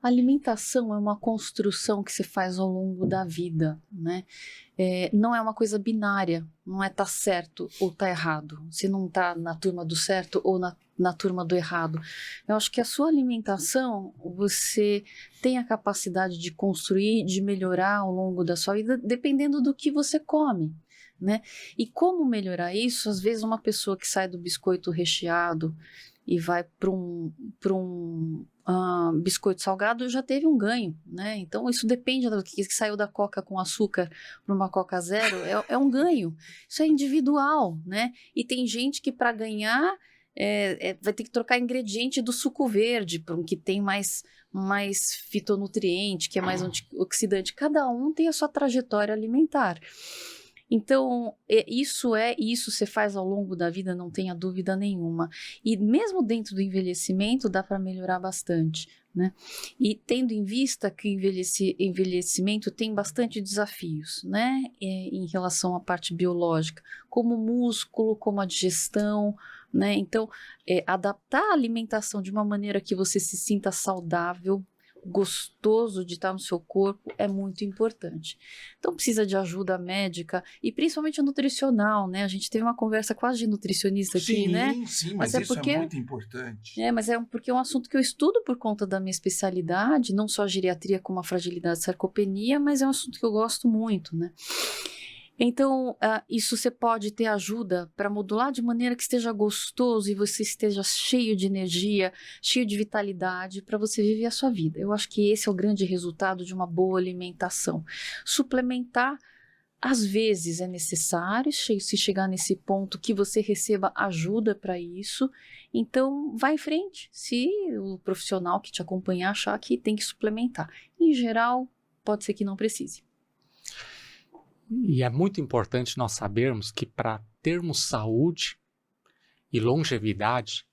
A alimentação é uma construção que você faz ao longo da vida, né? Não é uma coisa binária, não é tá certo ou tá errado. Você não tá na turma do certo ou na turma do errado. Eu acho que a sua alimentação, você tem a capacidade de construir, de melhorar ao longo da sua vida, dependendo do que você come, né? E como melhorar isso? Às vezes uma pessoa que sai do biscoito recheado e vai para um biscoito salgado já teve um ganho, né? Então isso depende do que saiu da Coca com açúcar para uma Coca zero, é um ganho. Isso é individual, né? E tem gente que para ganhar vai ter que trocar ingrediente do suco verde para um que tem mais fitonutriente, que é mais antioxidante. Cada um tem a sua trajetória alimentar. Então, isso você faz ao longo da vida, não tenha dúvida nenhuma. E mesmo dentro do envelhecimento, dá para melhorar bastante, né? E tendo em vista que o envelhecimento tem bastante desafios, né? Em relação à parte biológica, como o músculo, como a digestão, né? Então, adaptar a alimentação de uma maneira que você se sinta saudável, gostoso de estar no seu corpo é muito importante. Então precisa de ajuda médica e principalmente nutricional, né? A gente teve uma conversa quase de nutricionista aqui, né? Sim, mas isso é muito importante. Mas porque é um assunto que eu estudo por conta da minha especialidade, não só a geriatria como a fragilidade e sarcopenia, mas é um assunto que eu gosto muito, né? Então, isso você pode ter ajuda para modular de maneira que esteja gostoso e você esteja cheio de energia, cheio de vitalidade para você viver a sua vida. Eu acho que esse é o grande resultado de uma boa alimentação. Suplementar, às vezes, é necessário, se chegar nesse ponto que você receba ajuda para isso. Então, vá em frente, se o profissional que te acompanhar achar que tem que suplementar. Em geral, pode ser que não precise. E é muito importante nós sabermos que para termos saúde e longevidade,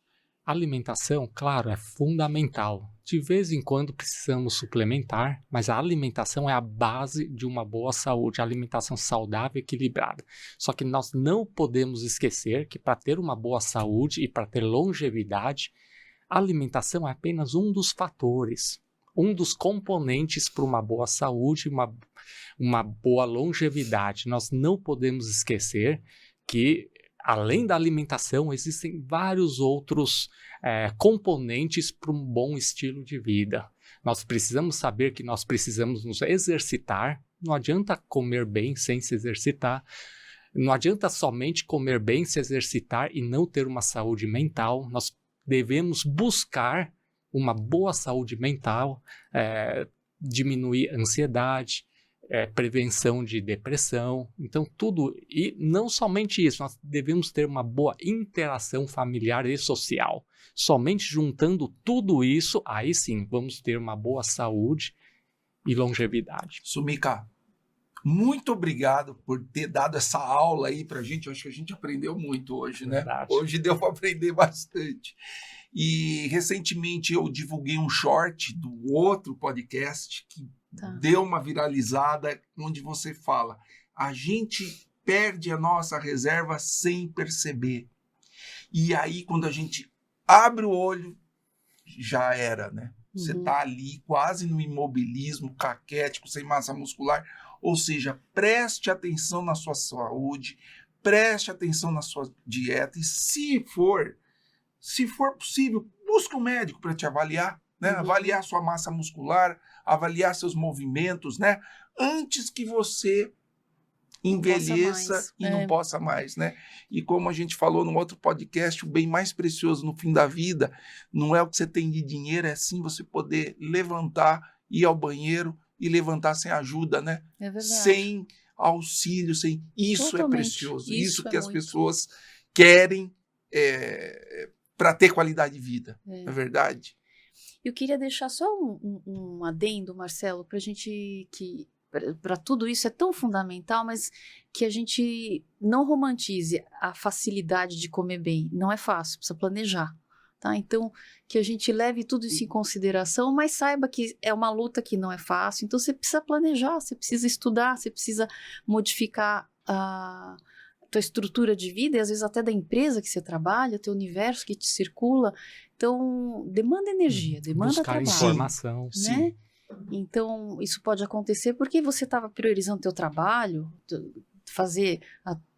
a alimentação, claro, é fundamental. De vez em quando precisamos suplementar, mas a alimentação é a base de uma boa saúde, a alimentação saudável e equilibrada. Só que nós não podemos esquecer que para ter uma boa saúde e para ter longevidade, a alimentação é apenas um dos fatores, um dos componentes para uma boa saúde, uma boa longevidade. Nós não podemos esquecer que, além da alimentação, existem vários outros componentes para um bom estilo de vida. Nós precisamos saber que nós precisamos nos exercitar. Não adianta comer bem sem se exercitar. Não adianta somente comer bem, se exercitar e não ter uma saúde mental. Nós devemos buscar uma boa saúde mental, diminuir ansiedade, prevenção de depressão. Então tudo, e não somente isso, nós devemos ter uma boa interação familiar e social. Somente juntando tudo isso, aí sim, vamos ter uma boa saúde e longevidade. Sumika, muito obrigado por ter dado essa aula aí pra gente. Eu acho que a gente aprendeu muito hoje, né? Verdade. Hoje deu para aprender bastante. E recentemente eu divulguei um short do outro podcast que deu uma viralizada, onde você fala: a gente perde a nossa reserva sem perceber. E aí, quando a gente abre o olho, já era, né? Você tá ali quase no imobilismo, caquético, sem massa muscular. Ou seja, preste atenção na sua saúde, preste atenção na sua dieta e, se for possível, busque um médico para te avaliar, né? Avaliar sua massa muscular, avaliar seus movimentos, né? Antes que você envelheça e não possa mais, né? E como a gente falou no outro podcast, o bem mais precioso no fim da vida não é o que você tem de dinheiro, é sim você poder levantar, ir ao banheiro e levantar sem ajuda, né? É verdade. Sem auxílio, sem... Isso Totalmente. É precioso. Isso que as muito. pessoas querem para ter qualidade de vida. É verdade? Eu queria deixar só um adendo, Marcelo, para a gente para tudo isso é tão fundamental, mas que a gente não romantize a facilidade de comer bem. Não é fácil, precisa planejar. Tá? Então, que a gente leve tudo isso em consideração, mas saiba que é uma luta que não é fácil. Então, você precisa planejar, você precisa estudar, você precisa modificar tua estrutura de vida e às vezes até da empresa que você trabalha, teu universo que te circula. Então, demanda energia, demanda buscar trabalho. informação. Né? Sim. Então, isso pode acontecer porque você estava priorizando teu trabalho, fazer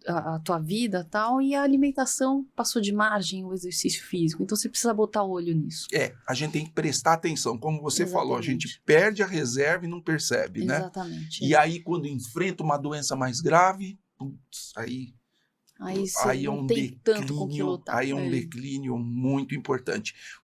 a tua vida e tal, e a alimentação passou de margem, o exercício físico. Então, você precisa botar o olho nisso. A gente tem que prestar atenção. Como você falou, a gente Exatamente. perde a reserva e não percebe, né? Exatamente. E aí, quando enfrenta uma doença mais grave, putz, aí Aí você é não um tem tanto com que declínio, lutar. aí é um declínio muito importante.